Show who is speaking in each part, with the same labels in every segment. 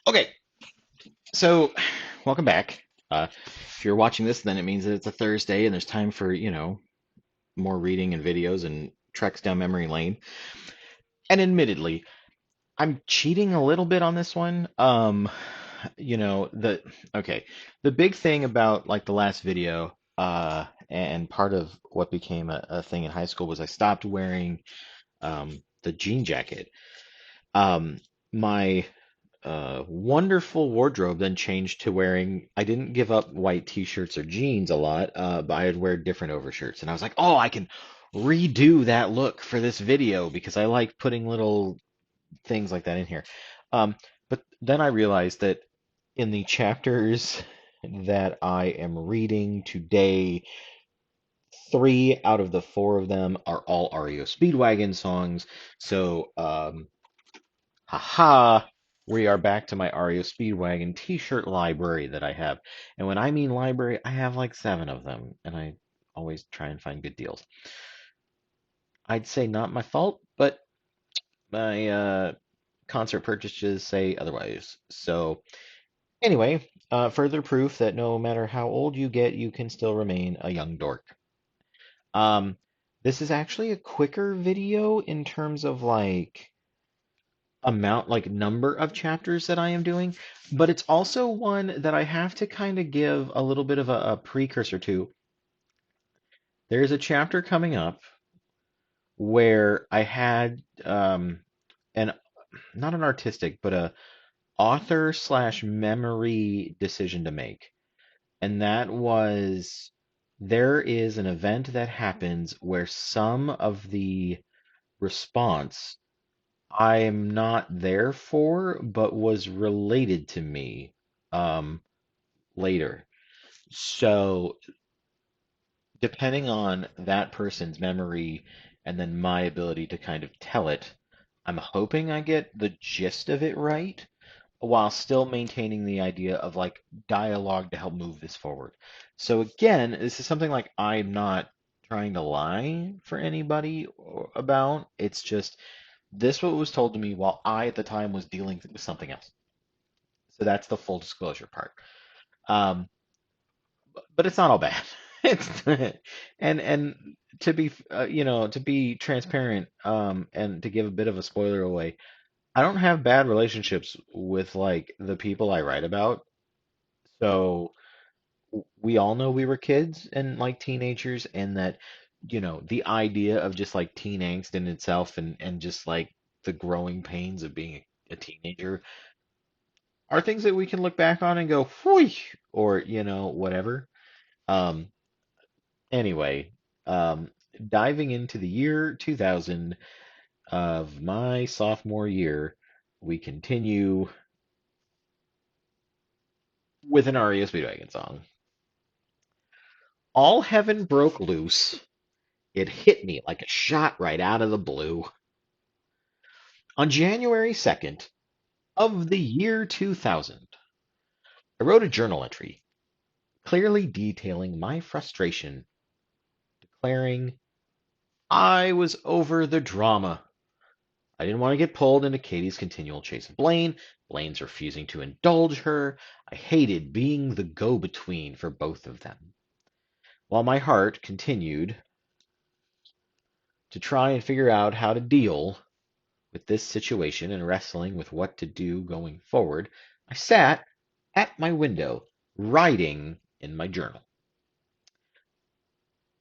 Speaker 1: Okay, so welcome back. If you're watching this, then it means that it's a Thursday and there's time for, more reading and videos and treks down memory lane. And admittedly, I'm cheating a little bit on this one. You know, the okay, the big thing about like the last video, and part of what became a thing in high school was I stopped wearing the jean jacket. Um, my wonderful wardrobe then changed to wearing, I didn't give up white t-shirts or jeans a lot, but I'd wear different overshirts. And I was like, oh, I can redo that look for this video because I like putting little things like that in here. Um, but then I realized that in the chapters that I am reading today, three out of the four of them are all REO Speedwagon songs. So, haha, we are back to my REO Speedwagon t-shirt library that I have. And when I mean library, I have like seven of them, and I always try and find good deals. I'd say not my fault, but my concert purchases say otherwise. So anyway, further proof that no matter how old you get, you can still remain a young dork. Um, this is actually a quicker video in terms of like amount, like number of chapters that I am doing, but it's also one that I have to kind of give a little bit of a precursor to. There's a chapter coming up where I had an not an artistic, but a author slash memory decision to make. And that was there is an event that happens where some of the response I'm not there for, but was related to me um, later. So, depending on that person's memory and then my ability to kind of tell it, I'm hoping I get the gist of it right while still maintaining the idea of like dialogue to help move this forward. So, again, this is something like I'm not trying to lie for anybody about. It's just this what was told to me while I at the time was dealing with something else. So that's the full disclosure part. Um, but it's not all bad. It's and to be to be transparent and to give a bit of a spoiler away, I don't have bad relationships with like the people I write about. So we all know we were kids and like teenagers, and that the idea of just like teen angst in itself and just like the growing pains of being a teenager are things that we can look back on and go, whoosh, or whatever. Um, anyway, um, diving into the year 2000 of my sophomore year, we continue with an REO Speedwagon song. All heaven broke loose. It hit me like a shot right out of the blue. On January 2nd of the year 2000, I wrote a journal entry clearly detailing my frustration, declaring I was over the drama. I didn't want to get pulled into Katie's continual chase of Blaine. Blaine's refusing to indulge her. I hated being the go-between for both of them. While my heart continued to try and figure out how to deal with this situation and wrestling with what to do going forward, I sat at my window, writing in my journal.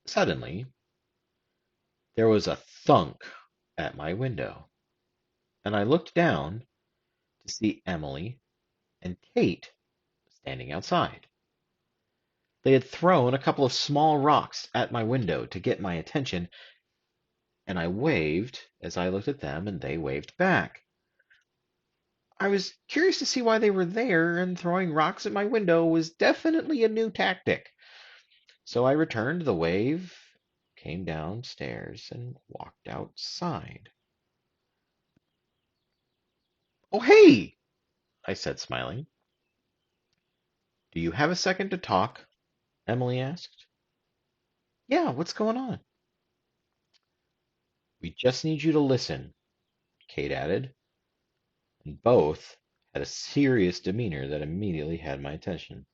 Speaker 1: Suddenly, there was a thunk at my window, and I looked down to see Emily and Kate standing outside. They had thrown a couple of small rocks at my window to get my attention, and I waved as I looked at them, and they waved back. I was curious to see why they were there, and throwing rocks at my window was definitely a new tactic. So I returned the wave, came downstairs, and walked outside. Oh, hey, I said, smiling. Do you have a second to talk? Emily asked. Yeah, what's going on? We just need you to listen, Kate added, and both had a serious demeanor that immediately had my attention.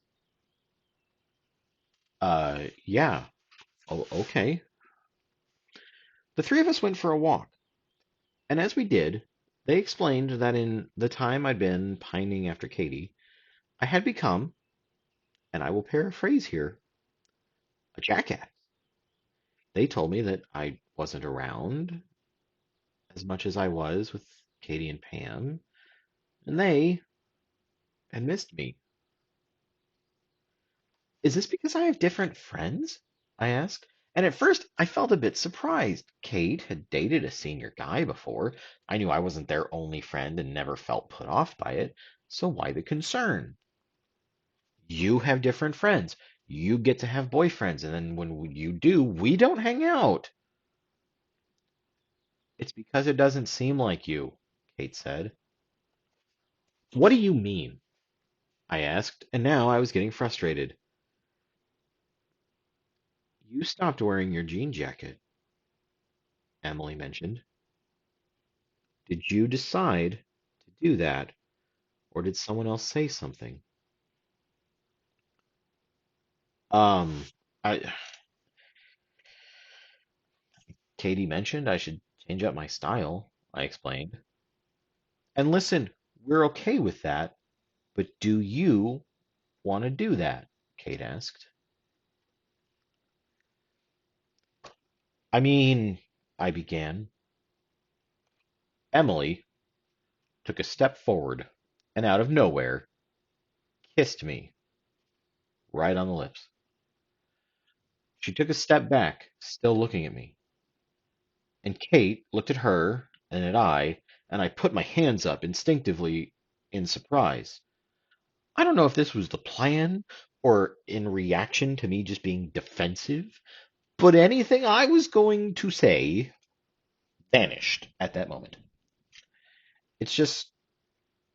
Speaker 1: Yeah, okay. The three of us went for a walk, and as we did, they explained that in the time I'd been pining after Katie, I had become, and I will paraphrase here, a jackass. They told me that I wasn't around as much as I was with Katie and Pam, and they had missed me. Is this because I have different friends? I asked. And at first, I felt a bit surprised. Kate had dated a senior guy before. I knew I wasn't their only friend and never felt put off by it. So why the concern? You have different friends. You get to have boyfriends, and then when you do, we don't hang out. It's because it doesn't seem like you, Kate said. What do you mean? I asked, and now I was getting frustrated. You stopped wearing your jean jacket, Emily mentioned. Did you decide to do that, or did someone else say something? Um, I Katie mentioned I should change up my style, I explained. And listen, we're okay with that, but do you want to do that? Kate asked. I mean, I began. Emily took a step forward and out of nowhere kissed me right on the lips. She took a step back, still looking at me. And Kate looked at her and at and I put my hands up instinctively in surprise. I don't know if this was the plan or in reaction to me just being defensive, but anything I was going to say vanished at that moment. It's just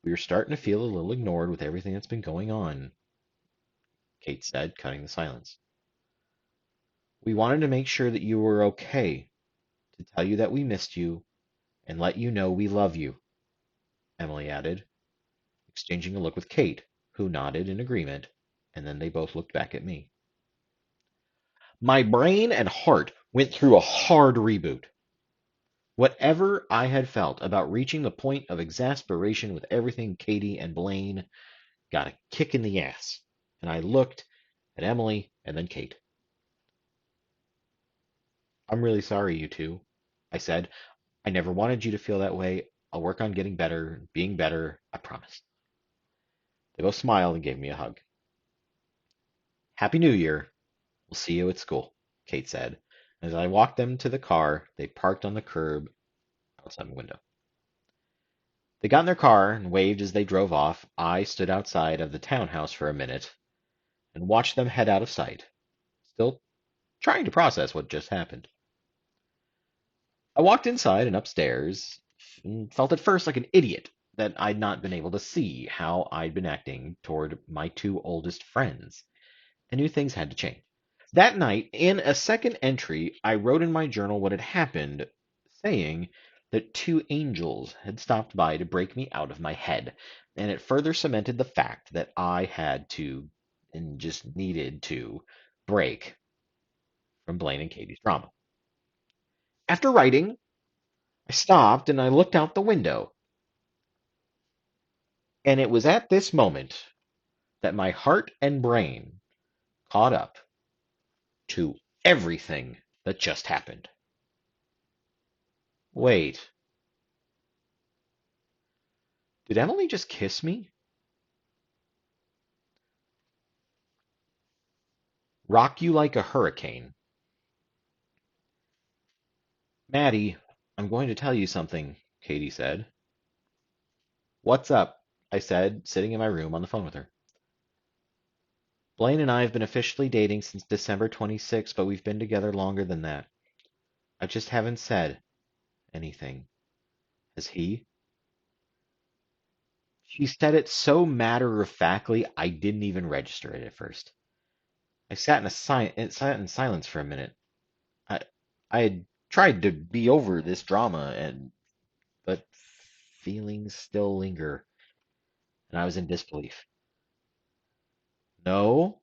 Speaker 1: we were starting to feel a little ignored with everything that's been going on, Kate said, cutting the silence. We wanted to make sure that you were okay, to tell you that we missed you and let you know we love you, Emily added, exchanging a look with Kate, who nodded in agreement, and then they both looked back at me. My brain and heart went through a hard reboot. Whatever I had felt about reaching the point of exasperation with everything Katie and Blaine got a kick in the ass, and I looked at Emily and then Kate. I'm really sorry, you two, I said. I never wanted you to feel that way. I'll work on getting better, being better, I promise. They both smiled and gave me a hug. Happy New Year. We'll see you at school, Kate said. As I walked them to the car, they parked on the curb outside my window. They got in their car and waved as they drove off. I stood outside of the townhouse for a minute and watched them head out of sight, still trying to process what just happened. I walked inside and upstairs and felt at first like an idiot that I'd not been able to see how I'd been acting toward my two oldest friends. I knew things had to change. That night, in a second entry, I wrote in my journal what had happened, saying that two angels had stopped by to break me out of my head, and it further cemented the fact that I had to, and just needed to, break from Blaine and Katie's drama. After writing, I stopped and I looked out the window, and it was at this moment that my heart and brain caught up to everything that just happened. Wait, did Emily just kiss me? Rock you like a hurricane. Maddie, I'm going to tell you something, Katie said. What's up? I said, sitting in my room on the phone with her. Blaine and I have been officially dating since December 26th, but we've been together longer than that. I just haven't said anything. Has he? She said it so matter-of-factly I didn't even register it at first. I sat in silence for a minute. I I had tried to be over this drama but feelings still linger. and I was in disbelief. No.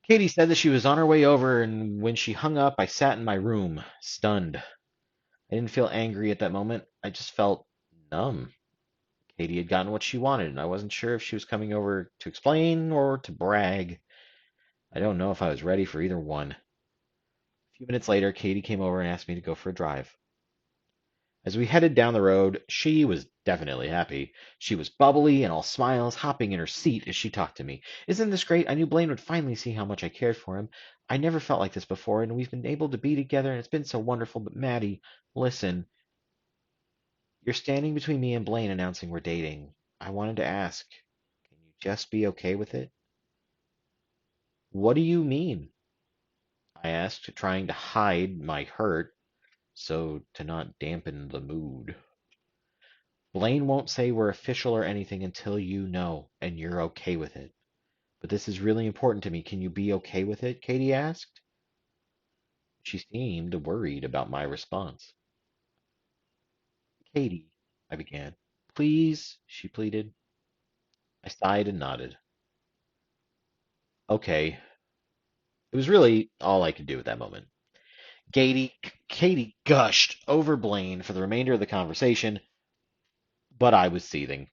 Speaker 1: Katie said that she was on her way over, and when she hung up, I sat in my room, stunned. I didn't feel angry at that moment. I just felt numb. Katie had gotten what she wanted, and I wasn't sure if she was coming over to explain or to brag. I don't know if I was ready for either one. A few minutes later, Katie came over and asked me to go for a drive. As we headed down the road, she was definitely happy. She was bubbly and all smiles, hopping in her seat as she talked to me. Isn't this great? I knew Blaine would finally see how much I cared for him. I never felt like this before, and we've been able to be together, and it's been so wonderful. But Maddie, listen, you're standing between me and Blaine announcing we're dating. I wanted to ask, can you just be okay with it? What do you mean? I asked, trying to hide my hurt so to not dampen the mood. Blaine won't say we're official or anything until you know and you're okay with it. But this is really important to me. Can you be okay with it? Katie asked. She seemed worried about my response. Katie, I began. Please, she pleaded. I sighed and nodded. Okay. It was really all I could do at that moment. Katie gushed over Blaine for the remainder of the conversation, but I was seething.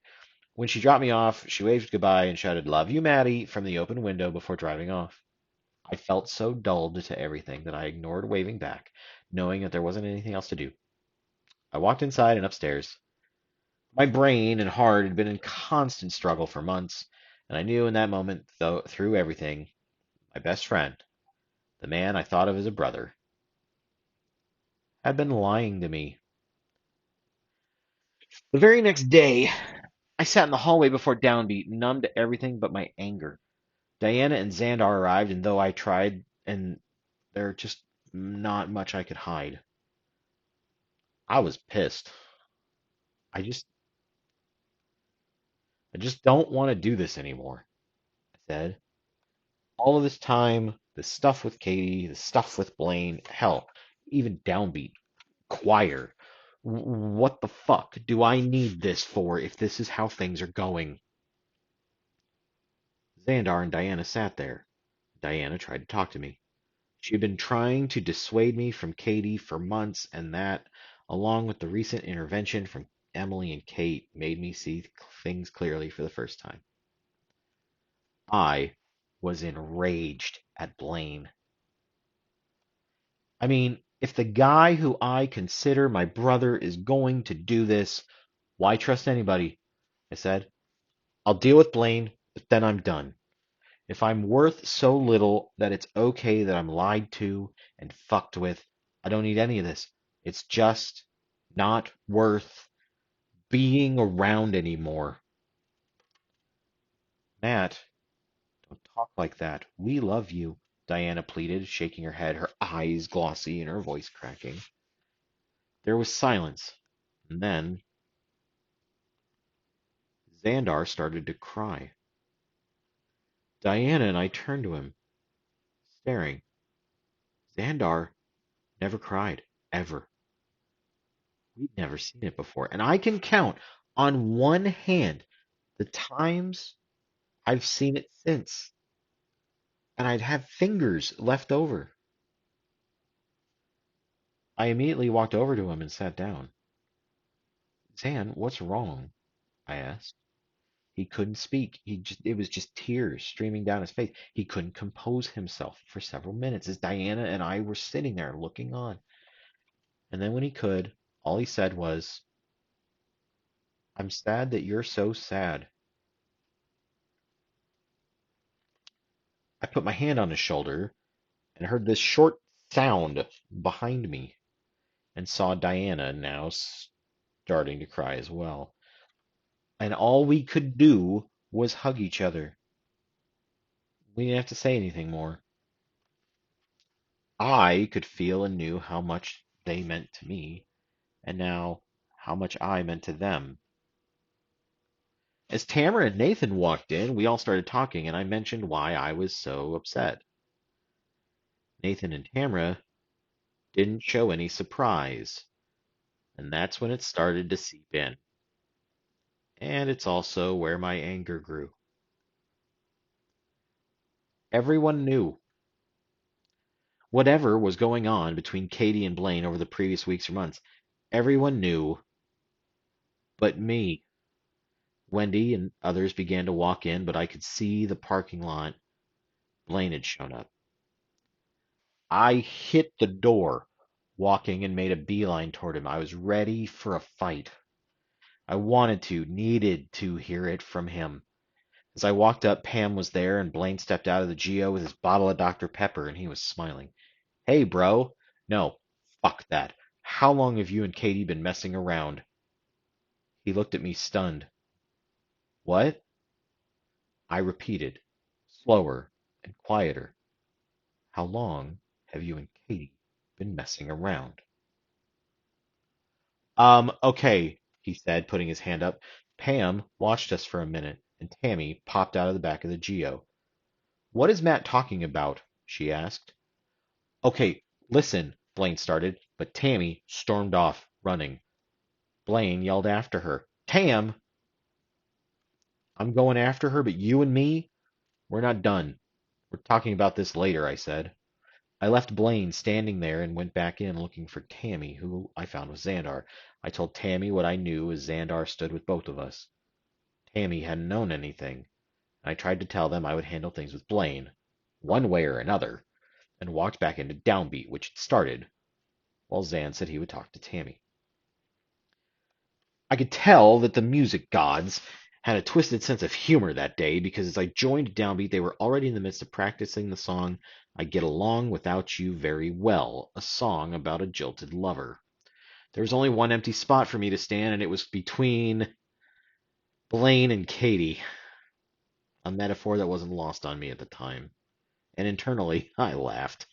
Speaker 1: When she dropped me off, she waved goodbye and shouted, Love you, Maddie, from the open window before driving off. I felt so dulled to everything that I ignored waving back, knowing that there wasn't anything else to do. I walked inside and upstairs. My brain and heart had been in constant struggle for months, and I knew in that moment, though, through everything, my best friend, the man I thought of as a brother, had been lying to me. The very next day, I sat in the hallway before Downbeat, numb to everything but my anger. Diana and Xandar arrived, and though I tried, and there just not much I could hide. I was pissed. I just I just don't want to do this anymore, I said. All of this time, the stuff with Katie, the stuff with Blaine, hell, even Downbeat, choir. What the fuck do I need this for if this is how things are going? Xandar and Diana sat there. Diana tried to talk to me. She had been trying to dissuade me from Katie for months, and that, along with the recent intervention from Emily and Kate, made me see things clearly for the first time. I was enraged at Blaine. I mean, if the guy who I consider my brother is going to do this, why trust anybody? I said. I'll deal with Blaine, but then I'm done. If I'm worth so little that it's okay that I'm lied to and fucked with, I don't need any of this. It's just not worth being around anymore. Matt, don't talk like that. We love you, Diana pleaded, shaking her head, her eyes glossy and her voice cracking. There was silence, and then Xandar started to cry. Diana and I turned to him, staring. Xandar never cried, ever. We'd never seen it before, and I can count on one hand the times I've seen it since, and I'd have fingers left over. I immediately walked over to him and sat down. Zan, what's wrong? I asked. He couldn't speak. It was just tears streaming down his face. He couldn't compose himself for several minutes as Diana and I were sitting there looking on. And then when he could, all he said was, I'm sad that you're so sad. I put my hand on his shoulder and heard this short sound behind me and saw Diana now starting to cry as well. And all we could do was hug each other. We didn't have to say anything more. I could feel and knew how much they meant to me, and now how much I meant to them. As Tamara and Nathan walked in, we all started talking, and I mentioned why I was so upset. Nathan and Tamara didn't show any surprise, and that's when it started to seep in. And it's also where my anger grew. Everyone knew whatever was going on between Katie and Blaine over the previous weeks or months. Everyone knew but me. Wendy and others began to walk in, but I could see the parking lot. Blaine had shown up. I hit the door, walking, and made a beeline toward him. I was ready for a fight. I wanted to, needed to hear it from him. As I walked up, Pam was there, and Blaine stepped out of the Geo with his bottle of Dr. Pepper, and he was smiling. Hey, bro. No, fuck that. How long have you and Katie been messing around? He looked at me stunned. What? I repeated, slower and quieter. How long have you and Katie been messing around? Okay, he said, putting his hand up. Pam watched us for a minute, and Tammy popped out of the back of the Geo. What is Matt talking about? She asked. Okay, listen, Blaine started, but Tammy stormed off, running. Blaine yelled after her. Tam! I'm going after her, but you and me? We're not done. We're talking about this later, I said. I left Blaine standing there and went back in looking for Tammy, who I found was Xandar. I told Tammy what I knew as Xandar stood with both of us. Tammy hadn't known anything. I tried to tell them I would handle things with Blaine, one way or another, and walked back into Downbeat, which had started, while Zan said he would talk to Tammy. I could tell that the music gods had a twisted sense of humor that day because as I joined Downbeat, they were already in the midst of practicing the song I Get Along Without You Very Well, a song about a jilted lover. There was only one empty spot for me to stand, and it was between Blaine and Katie, a metaphor that wasn't lost on me at the time. And internally, I laughed.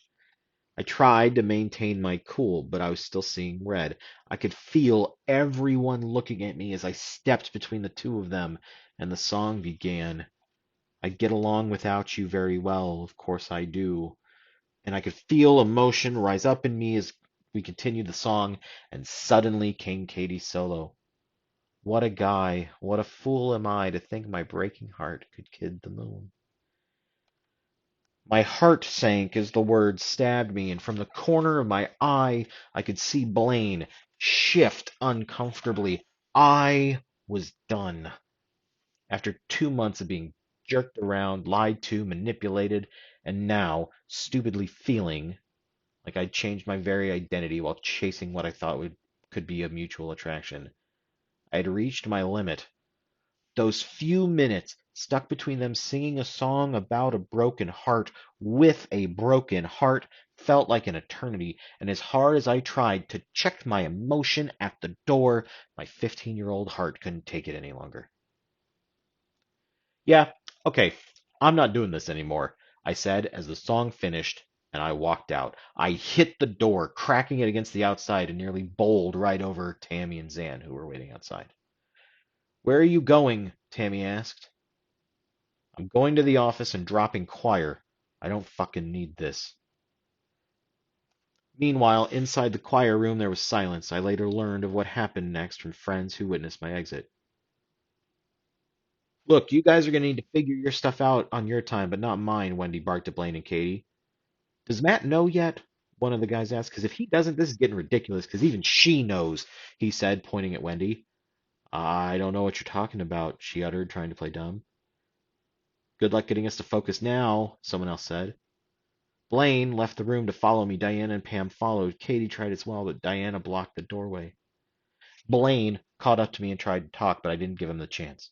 Speaker 1: I tried to maintain my cool, but I was still seeing red. I could feel everyone looking at me as I stepped between the two of them, and the song began. I get along without you very well, of course I do. And I could feel emotion rise up in me as we continued the song, and suddenly came Katie's solo. What a guy, what a fool am I to think my breaking heart could kid the moon. My heart sank as the words stabbed me, and from the corner of my eye I could see Blaine shift uncomfortably. I was done. After 2 months of being jerked around, lied to, manipulated, and now stupidly feeling like I'd changed my very identity while chasing what I thought could be a mutual attraction. I had reached my limit. Those few minutes stuck between them singing a song about a broken heart with a broken heart felt like an eternity, and as hard as I tried to check my emotion at the door, my 15-year-old heart couldn't take it any longer. Yeah, okay, I'm not doing this anymore, I said as the song finished and I walked out. I hit the door, cracking it against the outside, and nearly bowled right over Tammy and Zan, who were waiting outside. Where are you going? Tammy asked. I'm going to the office and dropping choir. I don't fucking need this. Meanwhile, inside the choir room there was silence. I later learned of what happened next from friends who witnessed my exit. Look, you guys are going to need to figure your stuff out on your time, but not mine, Wendy barked at Blaine and Katie. Does Matt know yet? One of the guys asked. Because if he doesn't, this is getting ridiculous, because even she knows, he said, pointing at Wendy. I don't know what you're talking about, she uttered, trying to play dumb. Good luck getting us to focus now, someone else said. Blaine left the room to follow me. Diana and Pam followed. Katie tried as well, but Diana blocked the doorway. Blaine caught up to me and tried to talk, but I didn't give him the chance.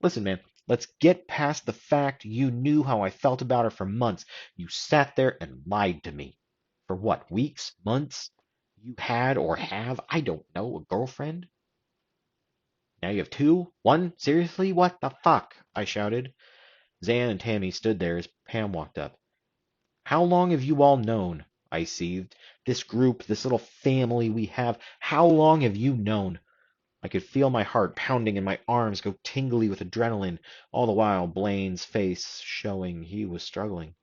Speaker 1: Listen, man, let's get past the fact you knew how I felt about her for months. You sat there and lied to me. For what, weeks? Months? You had or have, I don't know, a girlfriend? Now you have two? One? Seriously? What the fuck? I shouted. Zan and Tammy stood there as Pam walked up. How long have you all known? I seethed. This group, this little family we have, how long have you known? I could feel my heart pounding and my arms go tingly with adrenaline, all the while Blaine's face showing he was struggling.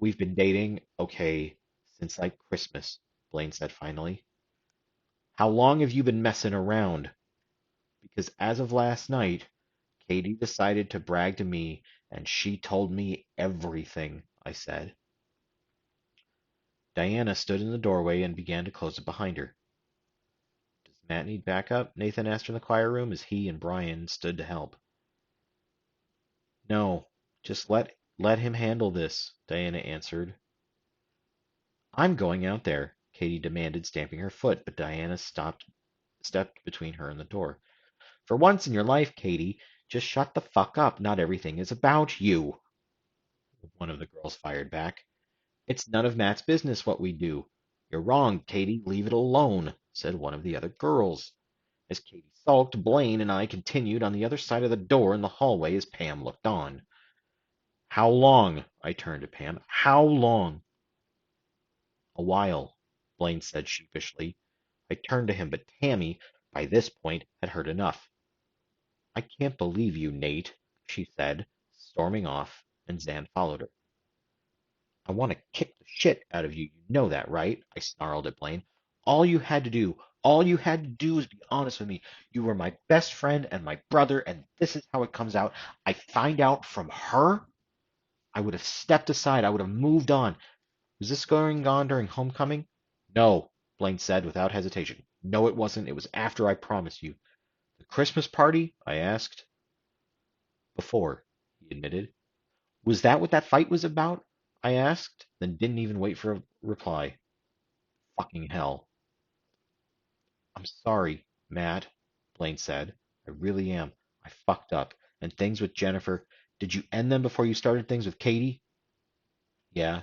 Speaker 1: We've been dating, okay, since like Christmas, Blaine said finally. How long have you been messing around? Because as of last night, Katie decided to brag to me, and she told me everything, I said. Diana stood in the doorway and began to close it behind her. Does Matt need backup? Nathan asked from the choir room as he and Brian stood to help. No, just let him handle this, Diana answered. I'm going out there, Katie demanded, stamping her foot, but Diana stepped between her and the door. For once in your life, Katie, just shut the fuck up. Not everything is about you, one of the girls fired back. It's none of Matt's business what we do. You're wrong, Katie. Leave it alone, said one of the other girls. As Katie sulked, Blaine and I continued on the other side of the door in the hallway as Pam looked on. How long? I turned to Pam. How long? A while, Blaine said sheepishly. I turned to him, but Tammy, by this point, had heard enough. I can't believe you, Nate, she said, storming off, and Zan followed her. I want to kick the shit out of you. You know that, right? I snarled at Blaine. All you had to do was be honest with me. You were my best friend and my brother, and this is how it comes out. I find out from her. I would have stepped aside. I would have moved on. Was this going on during homecoming? No, Blaine said without hesitation. No, it wasn't. It was after I promised you. The Christmas party? I asked. Before, he admitted. Was that what that fight was about? I asked, then didn't even wait for a reply. Fucking hell. I'm sorry, Matt, Blaine said. I really am. I fucked up. And things with Jennifer. Did you end them before you started things with Katie? Yeah.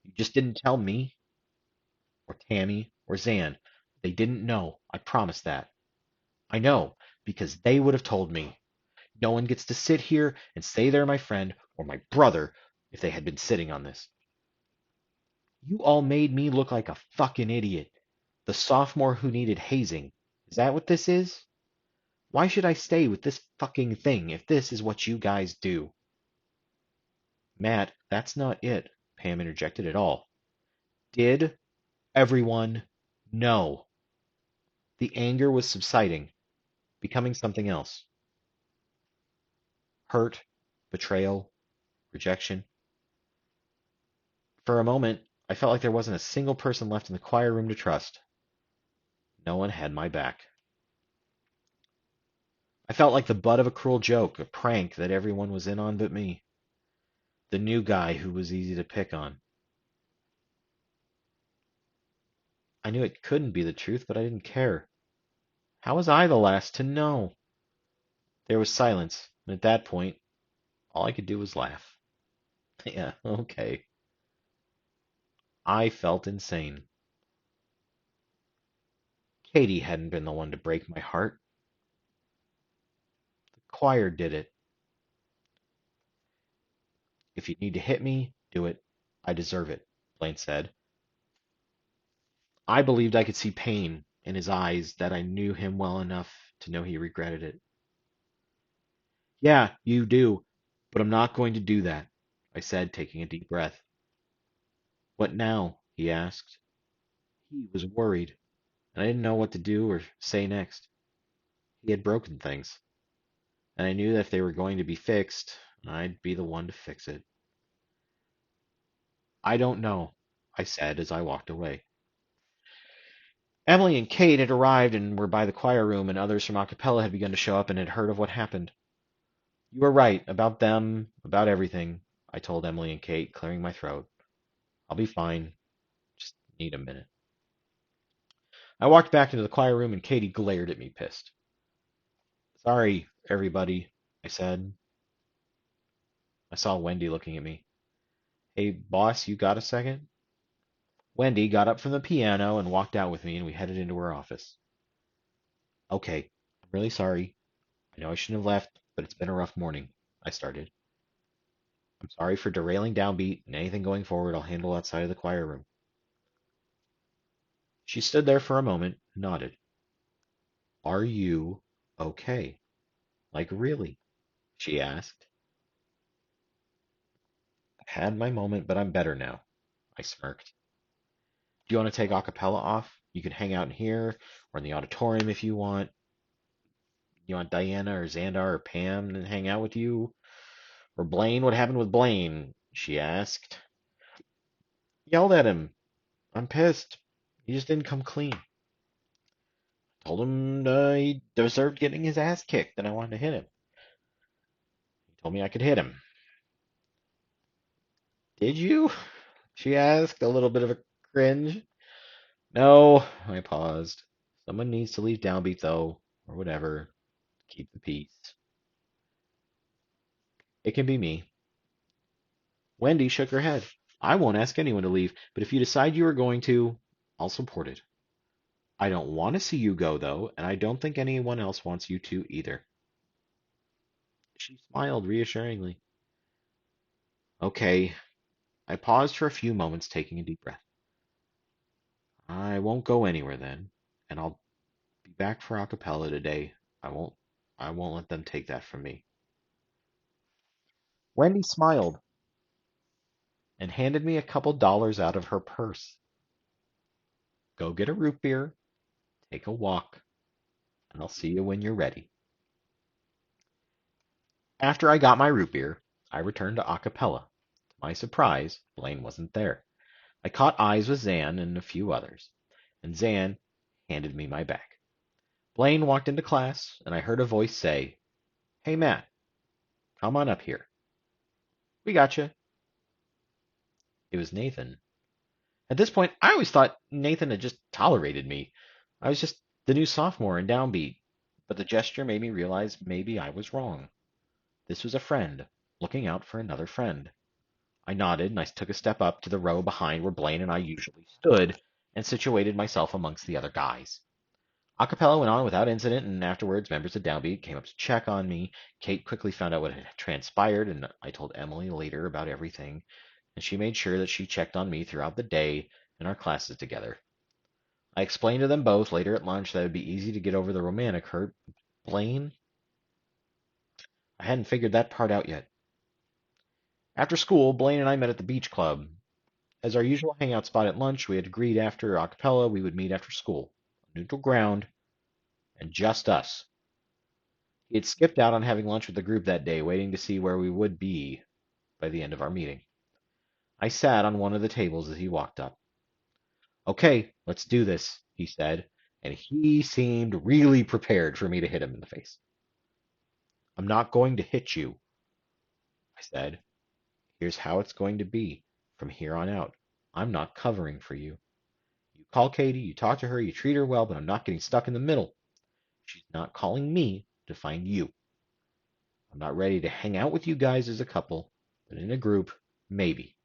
Speaker 1: You just didn't tell me, or Tammy, or Zan. They didn't know. I promise that. I know, because they would have told me. No one gets to sit here and say they're my friend or my brother if they had been sitting on this. You all made me look like a fucking idiot. The sophomore who needed hazing. Is that what this is? Why should I stay with this fucking thing if this is what you guys do? Matt, that's not it, Pam interjected at all. Did everyone know? The anger was subsiding, becoming something else. Hurt, betrayal, rejection. For a moment, I felt like there wasn't a single person left in the choir room to trust. No one had my back. I felt like the butt of a cruel joke, a prank that everyone was in on but me. The new guy who was easy to pick on. I knew it couldn't be the truth, but I didn't care. How was I the last to know? There was silence, and at that point, all I could do was laugh. Yeah, okay. I felt insane. Katie hadn't been the one to break my heart. The choir did it. If you need to hit me, do it. I deserve it, Blaine said. I believed I could see pain in his eyes, that I knew him well enough to know he regretted it. Yeah, you do, but I'm not going to do that, I said, taking a deep breath. What now? He asked. He was worried, and I didn't know what to do or say next. He had broken things, and I knew that if they were going to be fixed, I'd be the one to fix it. I don't know, I said as I walked away. Emily and Kate had arrived and were by the choir room, and others from a cappella had begun to show up and had heard of what happened. You were right about them, about everything, I told Emily and Kate, clearing my throat. I'll be fine. Just need a minute. I walked back into the choir room and Katie glared at me, pissed. Sorry, everybody, I said. I saw Wendy looking at me. Hey, boss, you got a second? Wendy got up from the piano and walked out with me, and we headed into her office. Okay, I'm really sorry. I know I shouldn't have left, but it's been a rough morning. I started. I'm sorry for derailing Downbeat, and anything going forward I'll handle outside of the choir room. She stood there for a moment, nodded. Are you okay? Like, really? She asked. I had my moment, but I'm better now. I smirked. Do you want to take a cappella off? You can hang out in here or in the auditorium if you want. You want Diana or Xandar or Pam to hang out with you? Or Blaine? What happened with Blaine? She asked. Yelled at him. I'm pissed. He just didn't come clean. Told him he deserved getting his ass kicked and I wanted to hit him. He told me I could hit him. Did you? She asked, a little bit of a cringe. No, I paused. Someone needs to leave Downbeat, though, or whatever. Keep the peace. It can be me. Wendy shook her head. I won't ask anyone to leave, but if you decide you are going to, I'll support it. I don't want to see you go, though, and I don't think anyone else wants you to either. She smiled reassuringly. Okay. I paused for a few moments, taking a deep breath. I won't go anywhere then, and I'll be back for a cappella today. I won't I won't let them take that from me. Wendy smiled and handed me a couple dollars out of her purse. Go get a root beer, take a walk, and I'll see you when you're ready. After I got my root beer, I returned to a cappella. To my surprise, Blaine wasn't there. I caught eyes with Zan and a few others, and Zan handed me my bag. Blaine walked into class, and I heard a voice say, Hey, Matt, come on up here. We gotcha. It was Nathan. At this point, I always thought Nathan had just tolerated me. I was just the new sophomore in Downbeat, but the gesture made me realize maybe I was wrong. This was a friend, looking out for another friend. I nodded and I took a step up to the row behind where Blaine and I usually stood and situated myself amongst the other guys. Acapella went on without incident, and afterwards members of Downbeat came up to check on me. Kate quickly found out what had transpired, and I told Emily later about everything, and she made sure that she checked on me throughout the day and our classes together. I explained to them both later at lunch that it would be easy to get over the romantic hurt. Blaine? I hadn't figured that part out yet. After school, Blaine and I met at the beach club. As our usual hangout spot at lunch, we had agreed after acapella we would meet after school. Neutral ground, and just us. He had skipped out on having lunch with the group that day, waiting to see where we would be by the end of our meeting. I sat on one of the tables as he walked up. Okay, let's do this, he said, and he seemed really prepared for me to hit him in the face. I'm not going to hit you, I said. Here's how it's going to be from here on out. I'm not covering for you. You call Katie, you talk to her, you treat her well, but I'm not getting stuck in the middle. She's not calling me to find you. I'm not ready to hang out with you guys as a couple, but in a group, maybe.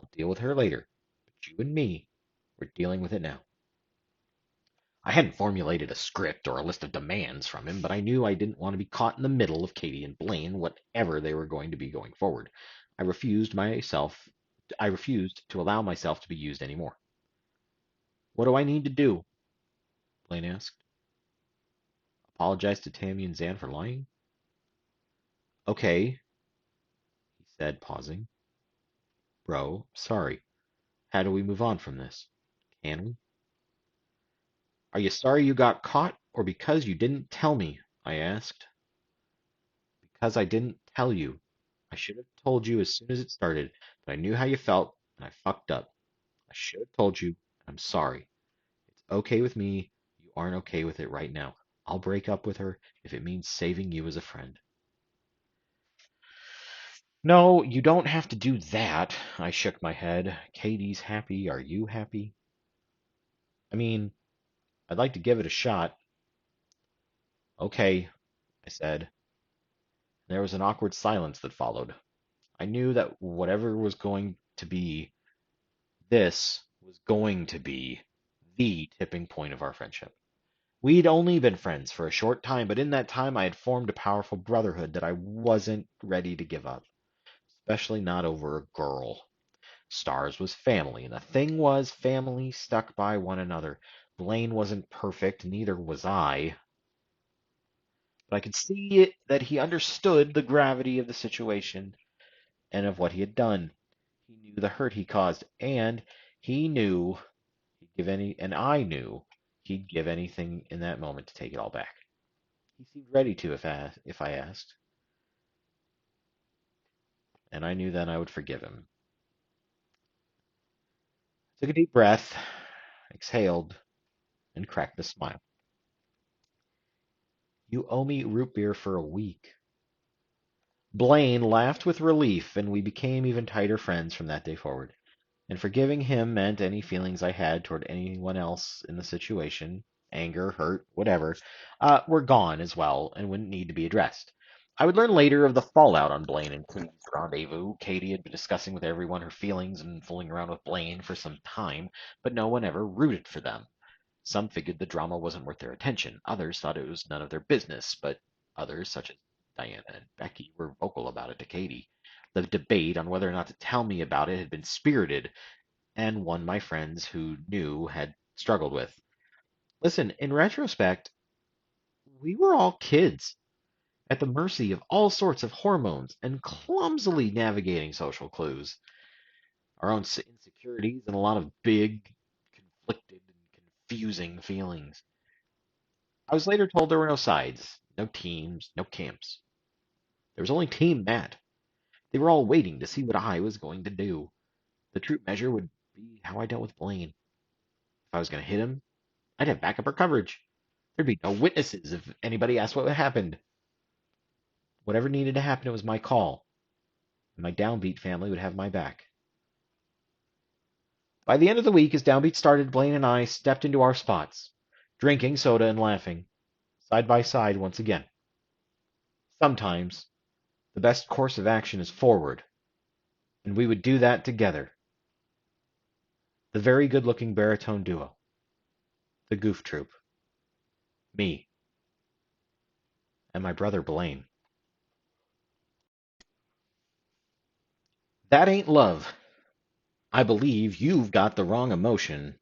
Speaker 1: I'll deal with her later. But you and me, we're dealing with it now. I hadn't formulated a script or a list of demands from him, but I knew I didn't want to be caught in the middle of Katie and Blaine, whatever they were going to be going forward. I refused to allow myself to be used anymore. What do I need to do? Blaine asked. Apologize to Tammy and Zan for lying? Okay, he said, pausing. Bro, sorry. How do we move on from this? Can we? Are you sorry you got caught, or because you didn't tell me? I asked. Because I didn't tell you. I should have told you as soon as it started, but I knew how you felt, and I fucked up. I should have told you, and I'm sorry. It's okay with me. You aren't okay with it right now. I'll break up with her if it means saving you as a friend. No, you don't have to do that. I shook my head. Katie's happy. Are you happy? I mean, I'd like to give it a shot. Okay, I said. There was an awkward silence that followed. I knew that whatever was going to be, this was going to be the tipping point of our friendship. We'd only been friends for a short time, but in that time I had formed a powerful brotherhood that I wasn't ready to give up, especially not over a girl. Stars was family, and the thing was, family stuck by one another. Blaine wasn't perfect, neither was I, but I could see it, that he understood the gravity of the situation and of what he had done. He knew the hurt he caused, and he knew he'd give any, and I knew he'd give anything in that moment to take it all back. He seemed ready to if I asked, and I knew then I would forgive him. Took a deep breath, exhaled, and cracked a smile. You owe me root beer for a week. Blaine laughed with relief, and we became even tighter friends from that day forward. And forgiving him meant any feelings I had toward anyone else in the situation, anger, hurt, whatever, were gone as well and wouldn't need to be addressed. I would learn later of the fallout on Blaine and Katie's rendezvous. Katie had been discussing with everyone her feelings and fooling around with Blaine for some time, but no one ever rooted for them. Some figured the drama wasn't worth their attention. Others thought it was none of their business, but others, such as Diana and Becky, were vocal about it to Katie. The debate on whether or not to tell me about it had been spirited, and one my friends who knew had struggled with. Listen, in retrospect, we were all kids at the mercy of all sorts of hormones and clumsily navigating social clues, our own insecurities, and a lot of big, conflicted, and confusing feelings. I was later told there were no sides, no teams, no camps. There was only Team Matt. They were all waiting to see what I was going to do. The true measure would be how I dealt with Blaine. If I was going to hit him, I'd have backup or coverage. There'd be no witnesses if anybody asked what happened. Whatever needed to happen, it was my call, and my downbeat family would have my back. By the end of the week, as downbeat started, Blaine and I stepped into our spots, drinking soda and laughing, side by side once again. Sometimes the best course of action is forward, and we would do that together. The very good-looking baritone duo, the Goof Troop, me, and my brother Blaine. That ain't love. I believe you've got the wrong emotion.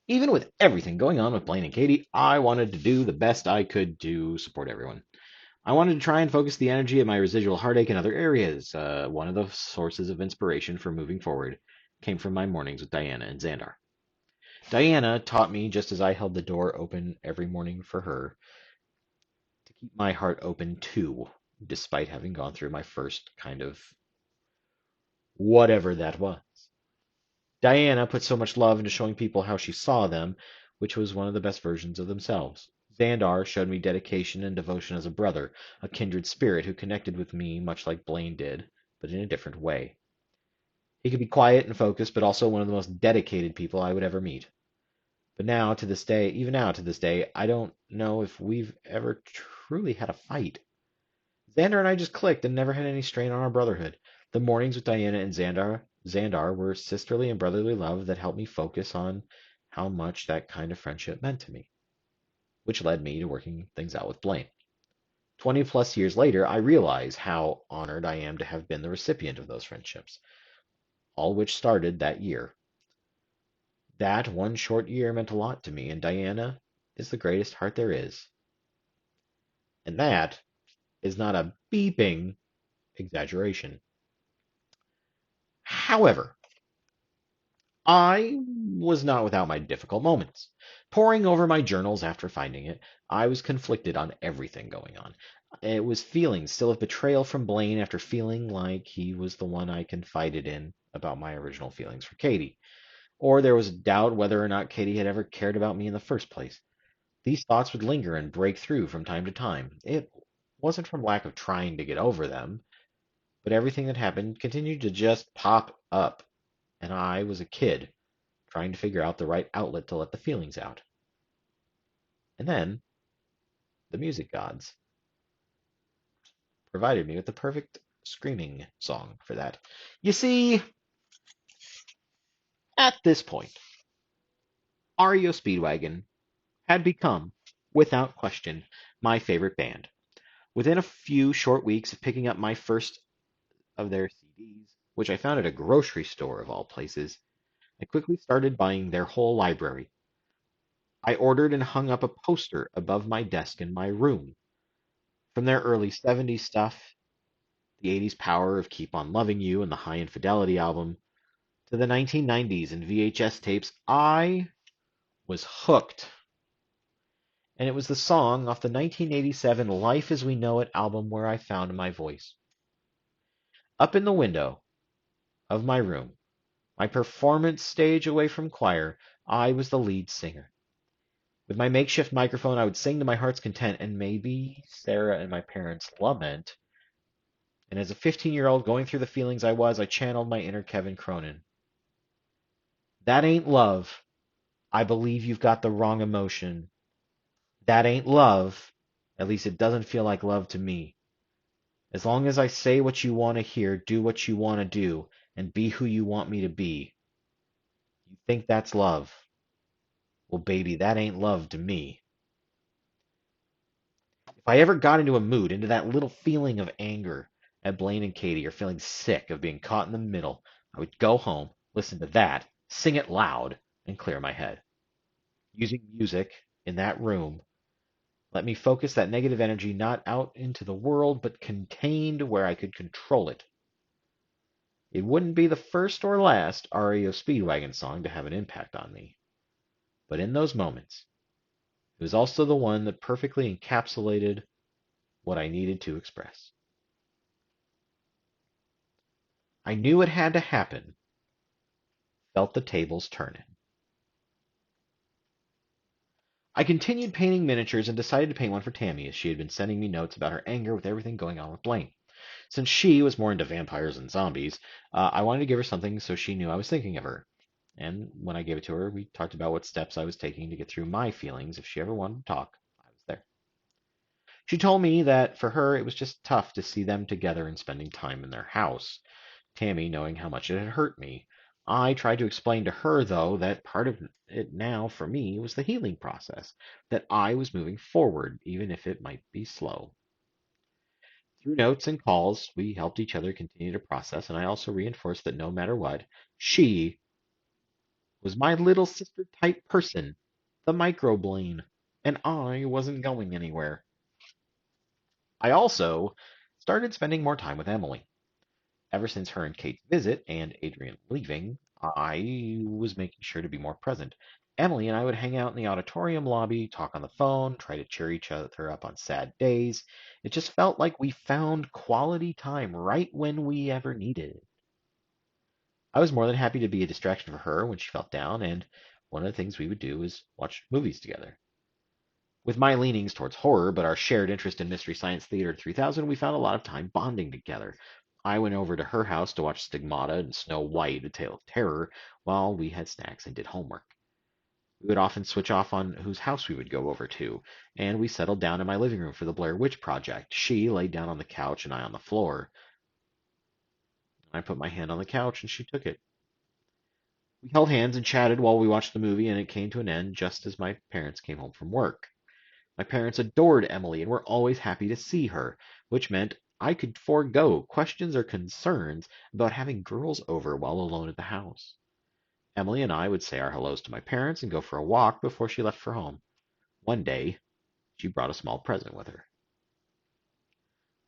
Speaker 1: Even with everything going on with Blaine and Katie, I wanted to do the best I could to support everyone. I wanted to try and focus the energy of my residual heartache in other areas. One of the sources of inspiration for moving forward came from my mornings with Diana and Xandar. Diana taught me, just as I held the door open every morning for her, to keep my heart open too, despite having gone through my first kind of whatever that was. Diana put so much love into showing people how she saw them, which was one of the best versions of themselves. Xandar showed me dedication and devotion as a brother, a kindred spirit who connected with me much like Blaine did, but in a different way. He could be quiet and focused, but also one of the most dedicated people I would ever meet. But now, to this day, even now to this day, I don't know if we've ever truly had a fight. Xandar and I just clicked and never had any strain on our brotherhood. The mornings with Diana and Xandar were sisterly and brotherly love that helped me focus on how much that kind of friendship meant to me, which led me to working things out with Blaine. 20 plus years later, I realize how honored I am to have been the recipient of those friendships, all which started that year. That one short year meant a lot to me, and Diana is the greatest heart there is. And that is not a beeping exaggeration. However, I was not without my difficult moments. Poring over my journals after finding it, I was conflicted on everything going on. It was feelings still of betrayal from Blaine after feeling like he was the one I confided in about my original feelings for Katie. Or there was doubt whether or not Katie had ever cared about me in the first place. These thoughts would linger and break through from time to time. It wasn't from lack of trying to get over them, but everything that happened continued to just pop up, and I was a kid trying to figure out the right outlet to let the feelings out. And then the music gods provided me with the perfect screaming song for that. You see, at this point, REO Speedwagon had become, without question, my favorite band. Within a few short weeks of picking up my first of their CDs, which I found at a grocery store of all places, I quickly started buying their whole library. I ordered and hung up a poster above my desk in my room. From their early 70s stuff, the 80s power of Keep On Loving You and the High Infidelity album, to the 1990s and VHS tapes, I was hooked. and it was the song off the 1987 Life as We Know It album where I found my voice. Up in the window of my room, my performance stage away from choir, I was the lead singer. With my makeshift microphone, I would sing to my heart's content and maybe Sarah and my parents' lament. And as a 15-year-old going through the feelings I channeled my inner Kevin Cronin. That ain't love. I believe you've got the wrong emotion. That ain't love. At least it doesn't feel like love to me. As long as I say what you want to hear, do what you want to do, and be who you want me to be, you think that's love. Well, baby, that ain't love to me. If I ever got into a mood, into that little feeling of anger at Blaine and Katie, or feeling sick of being caught in the middle, I would go home, listen to that, sing it loud, and clear my head. Using music in that room let me focus that negative energy not out into the world, but contained where I could control it. It wouldn't be the first or last REO Speedwagon song to have an impact on me, but in those moments, it was also the one that perfectly encapsulated what I needed to express. I knew it had to happen, felt the tables turning. I continued painting miniatures and decided to paint one for Tammy as she had been sending me notes about her anger with everything going on with Blaine. Since she was more into vampires and zombies, I wanted to give her something so she knew I was thinking of her. And when I gave it to her, we talked about what steps I was taking to get through my feelings. If she ever wanted to talk, I was there. She told me that for her, it was just tough to see them together and spending time in their house. Tammy knowing how much it had hurt me. I tried to explain to her, though, that part of it now for me was the healing process, that I was moving forward, even if it might be slow. Through notes and calls, we helped each other continue to process, and I also reinforced that no matter what, she was my little sister type person, the microblane, and I wasn't going anywhere. I also started spending more time with Emily. Ever since her and Kate's visit and Adrian leaving, I was making sure to be more present. Emily and I would hang out in the auditorium lobby, talk on the phone, try to cheer each other up on sad days. It just felt like we found quality time right when we ever needed it. I was more than happy to be a distraction for her when she felt down, and one of the things we would do was watch movies together. With my leanings towards horror, but our shared interest in Mystery Science Theater 3000, we found a lot of time bonding together. I went over to her house to watch Stigmata and Snow White, A Tale of Terror, while we had snacks and did homework. We would often switch off on whose house we would go over to, and we settled down in my living room for the Blair Witch Project. She laid down on the couch and I on the floor. I put my hand on the couch and she took it. We held hands and chatted while we watched the movie, and it came to an end just as my parents came home from work. My parents adored Emily and were always happy to see her, which meant I could forego questions or concerns about having girls over while alone at the house. Emily and I would say our hellos to my parents and go for a walk before she left for home. One day, she brought a small present with her.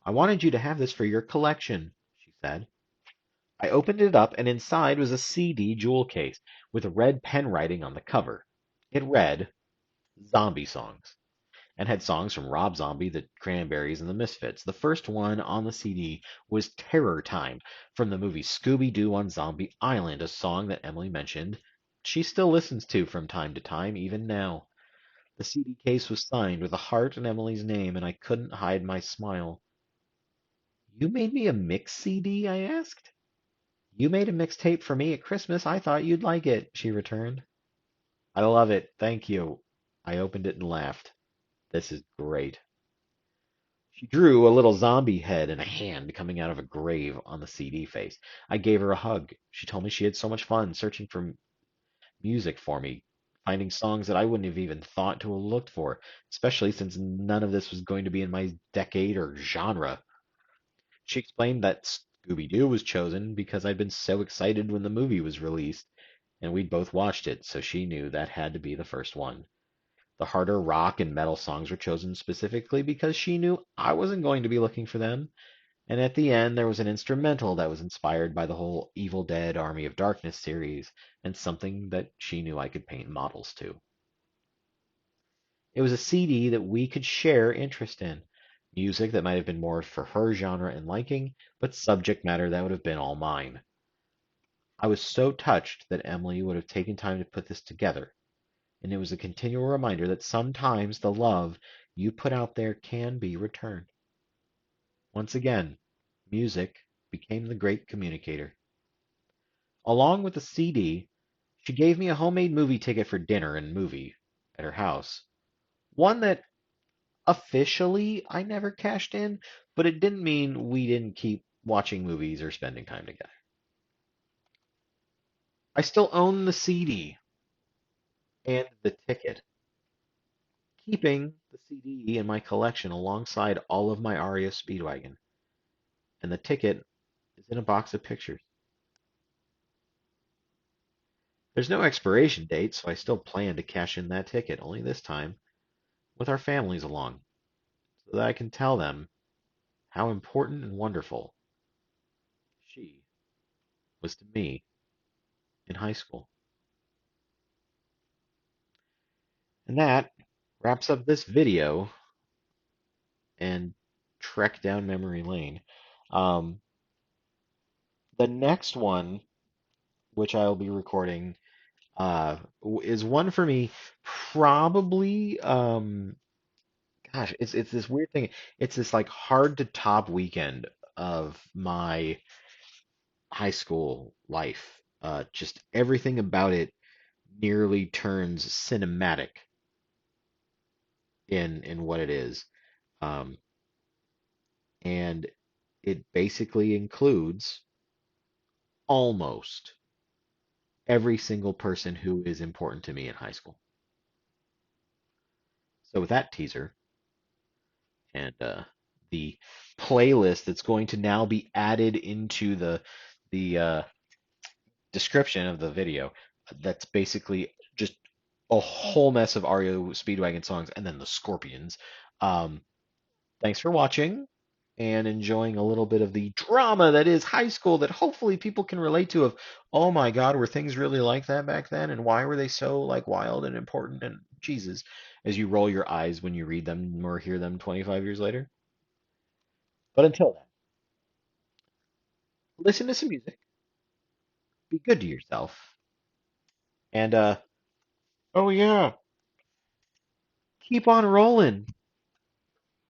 Speaker 1: I wanted you to have this for your collection, she said. I opened it up, and inside was a CD jewel case with red pen writing on the cover. It read, Zombie Songs, and had songs from Rob Zombie, the Cranberries, and the Misfits. The first one on the CD was Terror Time from the movie Scooby Doo on Zombie Island, a song that Emily mentioned she still listens to from time to time, even now. The CD case was signed with a heart and Emily's name, and I couldn't hide my smile. You made me a mix CD? I asked. You made a mixtape for me at Christmas. I thought you'd like it, she returned. I love it. Thank you. I opened it and laughed. This is great. She drew a little zombie head and a hand coming out of a grave on the CD face. I gave her a hug. She told me she had so much fun searching for music for me, finding songs that I wouldn't have even thought to have looked for, especially since none of this was going to be in my decade or genre. She explained that Scooby Doo was chosen because I'd been so excited when the movie was released, and we'd both watched it, so she knew that had to be the first one. The harder rock and metal songs were chosen specifically because she knew I wasn't going to be looking for them. And at the end, there was an instrumental that was inspired by the whole Evil Dead Army of Darkness series, and something that she knew I could paint models to. It was a CD that we could share interest in. Music that might have been more for her genre and liking, but subject matter that would have been all mine. I was so touched that Emily would have taken time to put this together, and it was a continual reminder that sometimes the love you put out there can be returned. Once again, music became the great communicator. Along with the CD, she gave me a homemade movie ticket for dinner and movie at her house. One that officially I never cashed in, but it didn't mean we didn't keep watching movies or spending time together. I still own the CD and the ticket, keeping the CD in my collection alongside all of my REO Speedwagon, and the ticket is in a box of pictures. There's no expiration date, so I still plan to cash in that ticket, only this time with our families along, so that I can tell them how important and wonderful she was to me in high school. And that wraps up this video and trek down memory lane. Um, the next one, which I'll be recording, is one for me. Probably, gosh, it's this weird thing. It's this like hard to top weekend of my high school life. Just everything about it nearly turns cinematic in what it is. Um, and it basically includes almost every single person who is important to me in high school. So with that teaser and the playlist that's going to now be added into the description of the video, that's basically just a whole mess of REO Speedwagon songs and then the Scorpions. Um, Thanks for watching and enjoying a little bit of the drama that is high school that hopefully people can relate to of, oh my God, were things really like that back then? And why were they so like wild and important and Jesus as you roll your eyes when you read them or hear them 25 years later? But until then, listen to some music, be good to yourself, and oh yeah, keep on rolling.